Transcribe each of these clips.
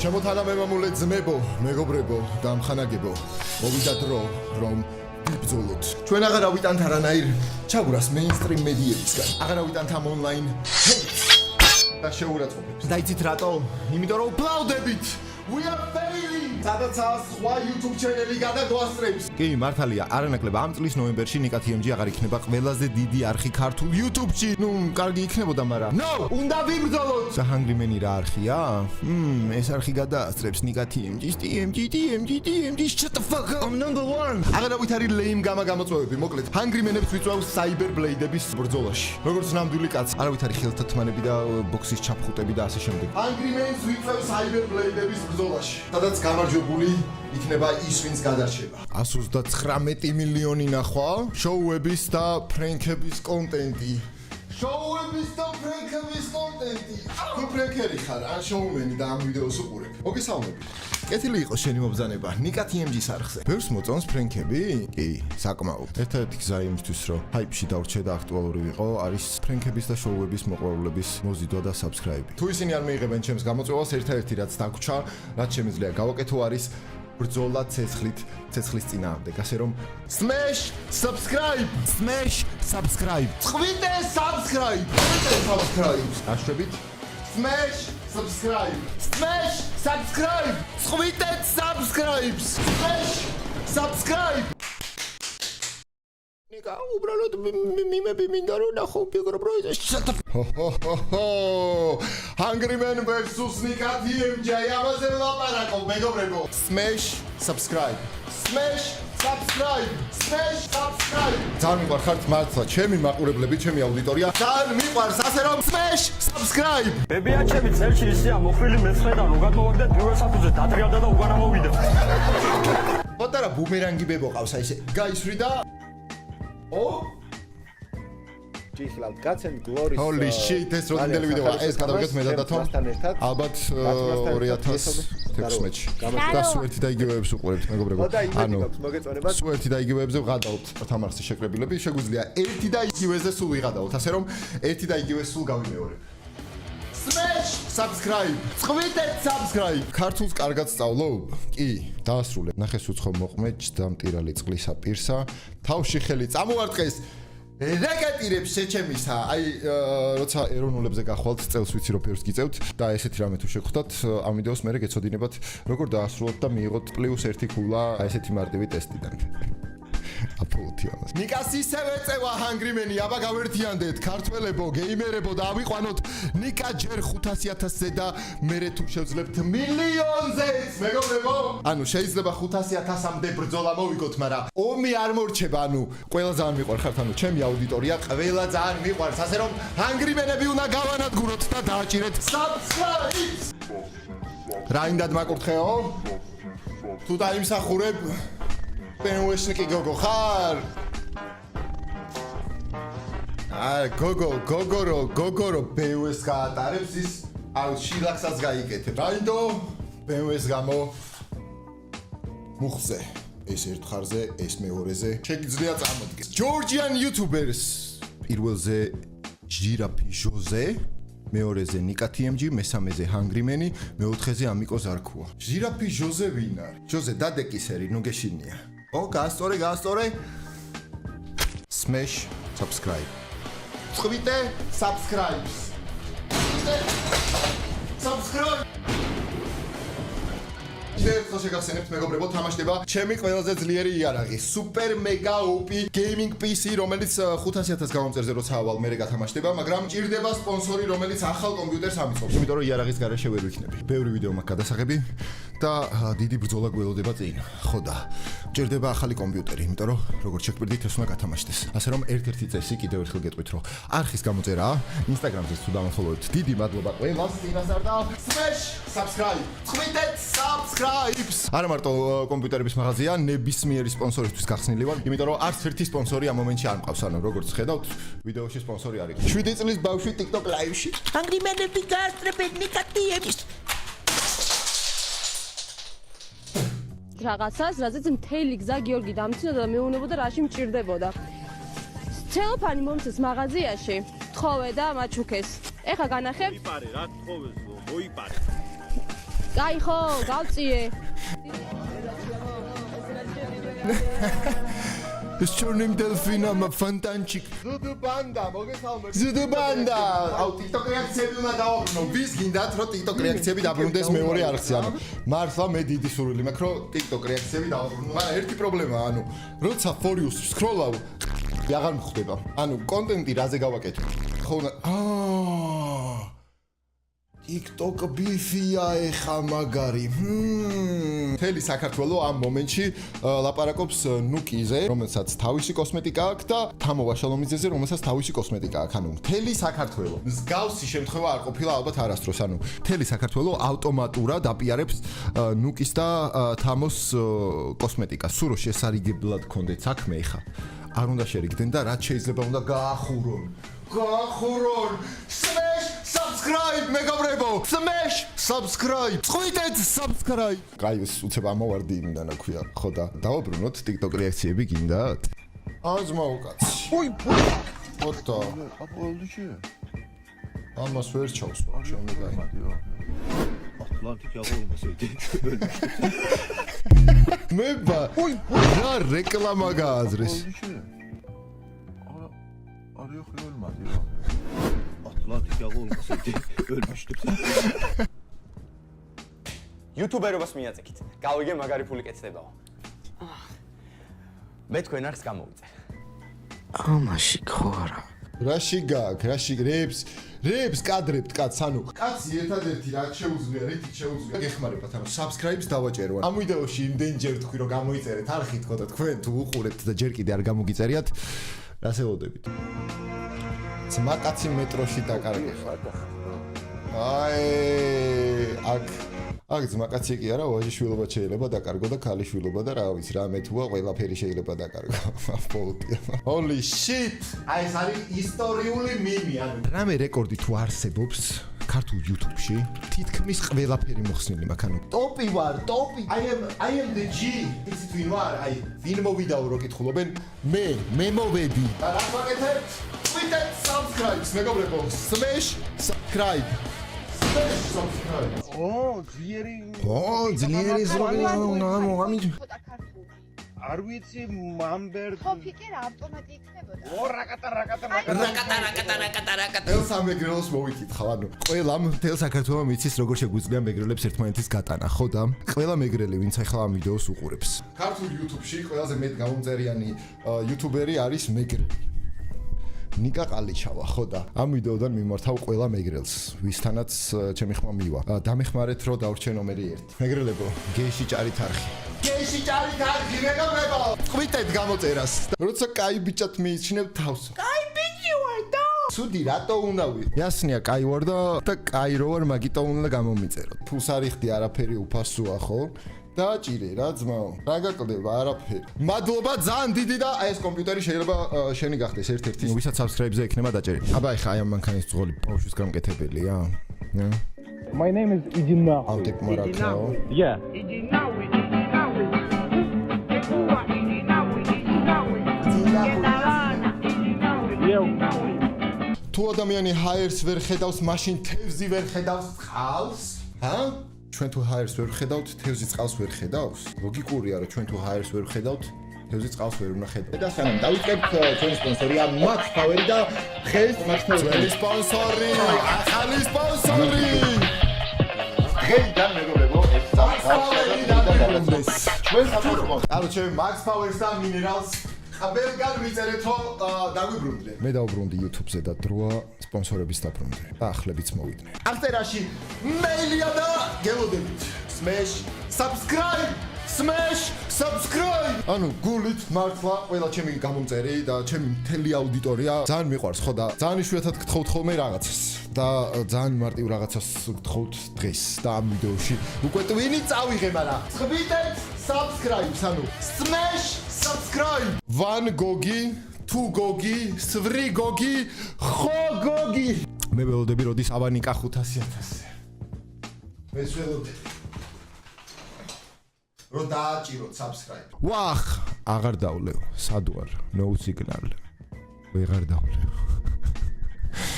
შემოთანამემამულე ძმებო, მეგობრებო და ამხანაგებო, მოვიდა დრო, რომ ვიბრძოლოთ. ჩვენ აღარ ავიტანთ არანაირ ჩაგვრას მეინსტრიმ მედიებისგან. აღარ ავიტანთ ამ ონლაინ და შეურაცხყოფებს. და იცით რატო? იმიტომ რომ ვფლავდებით. We are failing! სადაც სხვა YouTube ჩანელი გადაგვასწრებს. კი, მართალია, არანაკლებ ამ წლის ნოემბერში ნიკა TMG აღარ იქნება ყველაზე დიდი არხი ქართულ YouTube-ში. ნუ, კარგი იქნებოდა, მაგრამ No! უნდა ვიბრძოლოთ! და Hungry-Man რა არხია? ეს არხი გადაასწრებს ნიკა TMG, shut the fuck up! I'm number 1! აღარავით არის lame გამოწვევები, მოკლედ. Hungry-Man-ებს ვიწვევს Cyber Blade-ების ბრძოლაში. როგორც ნამდვილი კაცი, არავით არის ხელთათმანები და ბოქსის ჩაფხუტები და ასე შემდეგ. Hungry-Man-ს ვიწვევს Cyber Blade-ების ბრძოლაში, სადაც გამარჯვებული იქნება ის, ვინც გადარჩება. 139 მილიონი ნახვა, შოუების და ფრენკების კონტენტი. თუ ფრენკერი ხარ, ან შოუმენი და ამ ვიდეოს უყურებ. მოგესალმებით. კეთილი იყოს შენი მობრძანება ნიკა TMG-ის არხზე. ბევრს მოწონს ფრენკები? კი, საკმაოდ. ერთადერთი გზა იმისთვის, რომ ჰაიპში დავრჩე და აქტუალური ვიყო, არის ფრენკების და შოუების მოყვარულების მოზიდვა და subscribe. თუ ისინი არ მიიღებენ ჩემს გამოწვევას, ერთადერთი რაც დაგვრჩა, რაც შემიძლია გავაკეთო არის ბრძოლა ცეცხლის წინააღმდეგ, ასე რომ smash subscribe. წვიდე subscribe. აშვებით smash subscribe. წვიდე subscribe. ნიკა, უბრალოდ მიმები მინდა რომ ნახო ფიგურა პროიზეს. Hungry-Man versus ნიკა TMG, ამაზე ვლაპარაკობ, მეგობრებო. Smash subscribe. ძალიან მიყვარხართ მართლა, ჩემი მაყურებლები, ჩემი აუდიტორია. ძალიან მიყვარს, ასე რომ smash subscribe. ბებიაჩები წელში ისეა მოხვრილი მეცხრედან რო გადმოვაგდა პირველ საფუძვზე დადრიალდა და უგანა მოვიდა. პატარა ბუმერანგი ბებო ყავს აი ესე. გაისვრიდა. G-Cloud Guts and Glories. Holy shit, ეს როდენდელი ვიდეოა, ეს გადავიღეთ მე და დათომ. ალბათ 2016-ში. და სულ ერთი და იგივეებს უყურებთ, მეგობრებო. ანუ სულ ერთი და იგივეებზე ვღადავთ თამარხის შეკრებილები, შეგვიძლია ერთი და იგივეზე სულ ვიღადავთ, ასე რომ ერთი და იგივეს სულ გავიმეორებ. Smash subscribe. წვიდე subscribe. ქართულს კარგად სწავლობ? კი, დაასრულე. ნახეს უცხო მოყმე ჯდამტირალი წყლისა პირსა, თავში ხელი წამოარტყეს. რეკეტირებს შეჩემისა, აი როცა ეროვნულებზე გახვალთ, წელს ვიცი რომ ფერს გიწევთ და ესეთი რამე თუ შეგხვდათ, ამ ვიდეოს მერე გეცოდინებათ როგორ დაასრულოთ და მიიღოთ +1 ქულა ესეთი მარტივი ტესტიდან. აპოლოთიანას. ნიკას ისევე წევა Hungry-Man-ი, აბა გავერთიანდეთ, ქართველებო, გეიმერებო და ავიყვანოთ ნიკა ჯერ 500,000-ზე და მერე თუ შევძლებთ მილიონზეც, მეგობრებო. ანუ შეიძლება 500,000-მდე ბრძოლა მოვიგოთ, მაგრამ ომი არ მორჩება, ანუ ყველა ძალიან მიყვარხართ, ანუ ჩემი აუდიტორია ყველა ძალიან მიყვარს, ასე რომ Hungry-Man-ები უნდა გავანადგუროთ და დააჭირეთ subscribe. რაინდად მაკურთხეო? თუ დაიმსახურებ პენუეშნიკი გოგო ხარ? გოგორო პენუეს გაატარებს ის შილახსაც გაიკეთებ. რაინდო პენუეს გამო მუხზე, ეს ერთ ხარზე, ეს მეორეზე შეგიძლია წამოდგეს. Georgian YouTubers პირველზე ჟირაფი ჟოზე, მეორეზე ნიკა TMG, მესამეზე Hungry-Man-ი, მეოთხეზე ამიკო ზარქუა. ჟირაფი ჟოზე ვინ არის? ჟოზე დადეკისერი, ნუ გეშინია. გაასწორე. Smash subscribe. წვიდე subscribe. შეგახსენებთ მეგობრებო, თამაშდება ჩემი ყველაზე ძლიერი იარაღი, Super Mega OP Gaming PC, რომელიც 500,000 გამომწერზე როცა ავალ მერე გათამაშდება, მაგრამ ჭირდება სპონსორი, რომელიც ახალ კომპიუტერს ამიწყობს. იმიტომ რომ იარაღის გარეშე ვერ ვიქნები. ბევრი ვიდეო მაქვს გადასაღები და დიდი ბრძოლა გველოდება წინ. ხო და ჭირდება ახალი კომპიუტერი, იმიტომ რომ როგორც შეგვიძლია ეს უნდა გათამაშდეს. ასე რომ ერთ-ერთი წესი კიდევ ერთხელ გეტყვით, რომ არხის გამოწერა, Instagram-ზე თუ დამოფოლოვებთ, დიდი მადლობა ყველას, წინასწარ და smash subscribe. წვიდე subscribe. არა მარტო კომპიუტერების მაღაზია, ნებისმიერი სპონსორისთვის გახსნილი ვარ, იმიტომ რომ არც ერთი სპონსორი ამ მომენტში არ მყავს, ანუ როგორც ხედავთ, ვიდეოში სპონსორი არ იყო. 7 წლის ბავშვი TikTok live-ში. Hungry-Man-ები გაასწრებენ ნიკა TMG-ს. რაღაცას, რაზეც მთელი გზა გიორგი დამცინოდა და მეუნებოდა რაში მჭირდებოდა. ცელოფანი მომწეს მაღაზიაში, თხოვე და მაჩუქეს. ეხა განახებ. მოიპარე, რა თხოვეს, მოიპარე. კაი ხო, გავწიე. ეს ჩორნიმ დელფინამ ფანტანჩიკ. ზუდუბანდა, მოგესალმებით. ზუდუბანდა. აუ TikTok რეაქციები უნდა დავაბრუნო. ვის გინდათ რომ TikTok რეაქციები დაბრუნდეს მეორე არხზე, ანუ მართლა მე დიდი სურვილი მაქვს რომ TikTok რეაქციები დავაბრუნო. მაგრამ ერთი პრობლემაა, ანუ როცა for you scroll-აო, აღარ მხვდება. ანუ კონტენტი რაზე გავაკეთო? ხო, TikTok ბიფია ეხა მაგარი. მთელი საქართველო ამ მომენტში ლაპარაკობს ნუკიზე, რომელსაც თავისი კოსმეტიკა აქვს და თამო ვაშალომიძეზე, რომელსაც თავისი კოსმეტიკა აქვს. ანუ მთელი საქართველო. მსგავსი შემთხვევა არ ყოფილა ალბათ არასდროს. ანუ მთელი საქართველო ავტომატურად აპიარებს ნუკის და თამოს კოსმეტიკას. სულ რომ შესარიგებლად გქონდეთ საქმე ეხა. არ უნდა შერიგდნენ და რაც შეიძლება უნდა გაახურონ. გაახურონ. Smash subscribe მეგობრებო. Smash subscribe. წვიდეთ subscribe. კაი, უცებ ამოვარდი იმდანა ქვია. ხო და დავაბრუნოთ TikTok რეაქციები გინდათ? აზმაო კაცი. ой, ფოტო. აპოლოჯი. ამას ვერ ჩავსვა, შემდეგი. Atlantik olmasaydı. მება. რა რეკლამა გააზრეს. Arıyor ölmedi ya. Atlantik olmasaydı ölmüştüm. YouTuber-ობას მიაწეკით. გავიგე მაგარი ფული კეთდებაო. მე თქვენ არხს გამოვიწერ. ამაში ხო არა. რაში გაქვს, რებს კადრებთ კაც, ანუ კაცი ერთადერთი რაც შეუძლია, რითი შეუძლია გეხმარებათ, ანუ subscribe-ს დავაჭერო. ამ ვიდეოში იმდენჯერ თქვი რომ გამოიწერეთ არხით ხო და თქვენ თუ უყურებთ და ჯერ კიდე არ გამოგიწერიათ, რას ელოდებით? ძმა კაცი მეტროში დაკარგე. აქ ძმა კაცი კი არა, ვაჟი შვილობა შეიძლება დაკარგო და ქალი შვილობა და რა ვიცი, რა მეთუა ყველაფერი შეიძლება დაკარგო. აპოლოტია. Holy shit! აი ეს არის ისტორიული მიმი, ანუ რამე რეკორდი თუ არსებობს ქართულ YouTube-ში, თითქმის ყველაფერი მოხსნილი მაქვს, ანუ ტოპი ვარ, ტოპი. I am the G. ის ვინ ვარ? აი, ვინ მოვიდაო რო კითხულობენ? მე მოვედი. და რა ვაკეთებ? ვიდეთ subscribe-ს, მეგობრებო. Smash subscribe. ძლიერი ზრგია ამი არ ვიცი მამბერ თოფიკი რა ავტომატი იქნებოდა. რაკატა. ეს ამეგრელს მოვიკითხავ, ანუ ყველამ მთელ საქართველოს მიცის როგორ შეგვიძლია მეგრელებს ერთმანეთის გატანა, ხო და ყველა მეგრელი ვინც ახლა ამ ვიდეოს უყურებს. ქართულ YouTube-ში ყველაზე მეტ გამომწერიანი YouTuber-ი არის მეგრელი. ნიკა ყალიჩავა, ხო და ამ ვიდეოდან მიმართავ ყველა მეგრელს, ვისთანაც ჩემი ხმა მივა. დამეხმარეთ რომ დავრჩე ნომერი 1. მეგრელებო, გეიში ჭარით არხი. გეიში ჭარით არხი, მეგობრებო. ყვითეთ გამოწერას. როცა კაი ბიჭად მიიჩნევ თავს. კაი ბიჭი ვარ და. ცუდი რატო უნდა ვი? ясნია, კაი ვარ და კაი რო ვარ, მაგიტო უნდა გამომიწერო. ფულს არ იხდი, არაფერი უფასოა, ხო? დაჭირე რა ძმაო, რა გაკლდება არაფერი. მადლობა ძალიან დიდი და აი ეს კომპიუტერი შეიძლება შენი გახდეს ერთ-ერთი. ვისაც subscribe-ზე ექნება დაჭერე. აბა ეხა აი ამ მანქანის ძღოლი ბავშვის გამკეთებელია. My name is Idina. Antep Marakao. Yeah. თუ ადამიანი ჰაერს ვერ ხედავს, მაშინ თევზი ვერ ხედავს წყალს? ჰა? ჩვენ თუ ჰაერს ვერ ხედავთ, თევზი წყალს ვერ ხედავს? ლოგიკურია, რომ ჩვენ თუ ჰაერს ვერ ხედავთ, თევზი წყალს ვერ უნდა ხედავთ. და სანამ დავიწყებთ ჩვენი სპონსორია Max Power და დღეს Max Power ჩვენი სპონსორი, ახალი სპონსორი. დღეიდან მეგობრებო, ეს სამხაროები და ჩვენ საფორმა. ანუ Max Power-ს და Minerals ყველგან მიწერეთ რომ დაგვიბრუნდე. მე დავბრუნდი YouTube-ზე და დროა სპონსორების დაბრუნდე. და ახლებიც მოვიდნენ. აღწერაში მეილია და გელოდებით. Smash subscribe. Smash subscribe. ანუ გულით მართლა ყველა ჩემი გამომწერი და ჩემი მთელი აუდიტორია ძალიან მიყვარს, ხო და ძალიან იშვიათად გთხოვთ ხოლმე რაღაცას. და ძალიან მარტივ რაღაცას გთხოვთ დღეს და ამ ვიდეოში უკვე ტვინი წავიღე, მაგრამ ხბიტეთ subscribe-ს, ანუ Smash subscribe. Van Gogi, Tu Gogi, Svri Gogi, Kho Gogi. მე ველოდები როდის აბანიკა 500.000-ზე. მე ველოდები. რო დააჭიროთ subscribe. ვახ, აღარ დავლევ, სად ვარ? No signal. ვეღარ დავლევ.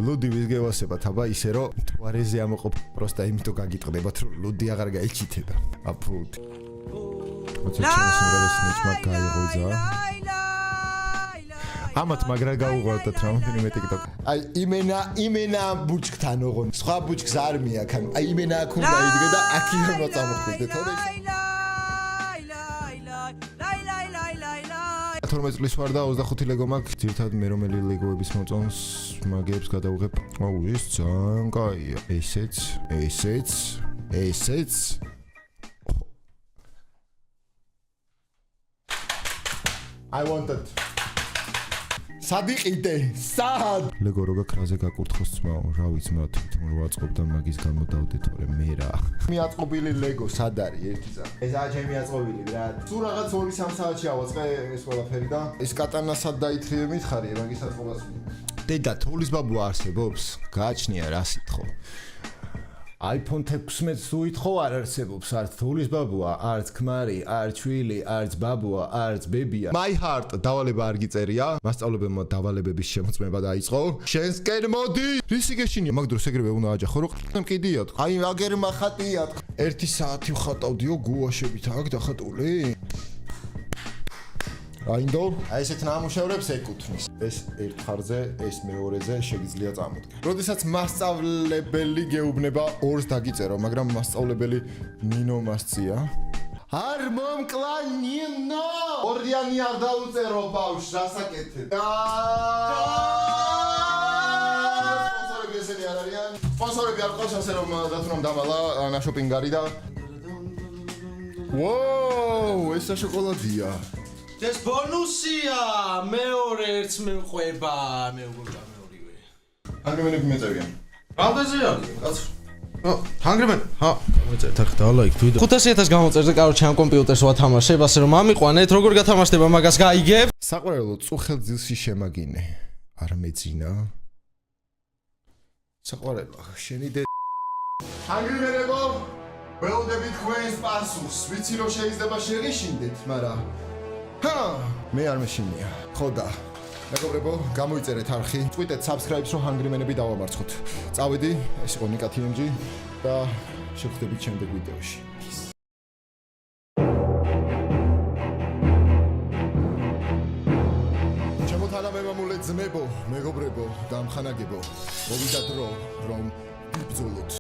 ლუდი ვისგევასებათ, აბა ისე რომ თვარეზე ამოყოფ პროსტა იმიტომ გაგიტყდებათ, რომ ლუდი აღარ გაიჩითება. აფუთ. მოწეჩენს უმრავლეს ნიჭმა გაიღოძა. ამათ მაგრა გაუღვარდათ რამდენიმე TikTok. აი იმენა ბუჩკთან ოღონ. სხვა ბუჩკს არ მიაქვს. აი იმენა აქ უნდა იდგე და აქ უნდა წამოხვიდე, თორე 12 წლის ვარ და 25 ლეგო მაქვს. ძირთადად მე რომელი ლეგოების მოწონს, მაგებს გადავიღებ. აუ, ეს ძალიან კაია. ესეც. I wanted. სადიყიდე? სად? ლეგო როგა ქრაზე გაკურთხოს ძმაო, რა ვიცი რა თვითონ რო აწყობდა მაგის გამო დავდე თორე მე რა. მე აწყობილი ლეგო სად არის ერთი წა? ეს აა ჩემი აწყობილი რა. თუ რაღაც 2-3 საათში ავაწყე ეს ყველაფერი და ეს კატანა სად დაითხრიე მითხარია მაგის აწყობას. დედა თოვლის ბაბუა არსებობს? გააჩნია რა სიტყვა. iPhone 16-ს თუ ითხოვ არ არსებობს არც თოვლის ბაბუა, არც ქმარი, არც შვილი, არც ბაბუა, არც ბებია. My heart დავალება არ გიწერია. მასწავლებელმა დავალებების შემოწმება დაიწყო. შენსკენ მოდი. რისი გეშინია? მაგ დროს ეგრევე უნდა აჯახო, რომ მყიდიათ. აი აგერმა ხატიათ. 1 საათი ვხატავდიო გუაშებით აქ დახატული. რაინდო? აი ესეთ ნამუშევრებს ეკუთვნის. ეს ერთ ხარზე, ეს მეორეზე შეგიძლია წამოდგე. როდესაც მასწავლებელი გეუბნება ორს დაგიწერო, მაგრამ მასწავლებელი ნინო მასწია. არ მომკლა ნინო! ორიანი არ დაუწერო ბავშვს, რასაკეთებ? სპონსორები ესენი არ არიან. სპონსორები არ ყავს ასე რომ დათუნამ დამალა ნაშოპინგარი და ვოუ, ეს შოკოლადია. ეს ბონუსია, მეორე ერთს მეყვება, მე როგორ გამეორივე. ანგრემენები მეწევიან. რამდენზე არის, კაცო? ჰანგრემენ, გამოწერთ ახლა დალაიქ თუ 500.000 გამოწერზე, კაროჩე ამ კომპიუტერს ვათამაშებ, ასე რომ ამიყვანეთ, როგორ გათამაშდება მაგას გაიგებ? საყვარელო წუხელ ძილში შემაგინე. არ მეძინა. საყვარელო, შენი დე ანგრემენებო, ველოდებით თქვენს პასუხს. ვიცი რომ შეიძლება შეღიშინდეთ, მაგრამ მე არ მეშინია. ხოდა. მეგობრებო, გამოიწერეთ არხი. წვიტეთ subscribe-ს რომ ჰანგრიმენები დავამარცხოთ. წავედი, ეს იყო ნიკა TMG და შევხვდებით შემდეგ ვიდეოში. ჩემო თანამემამულე ძმებო, მეგობრებო და ამხანაგებო, მოვიდა დრო, რომ ვიბრძოლოთ.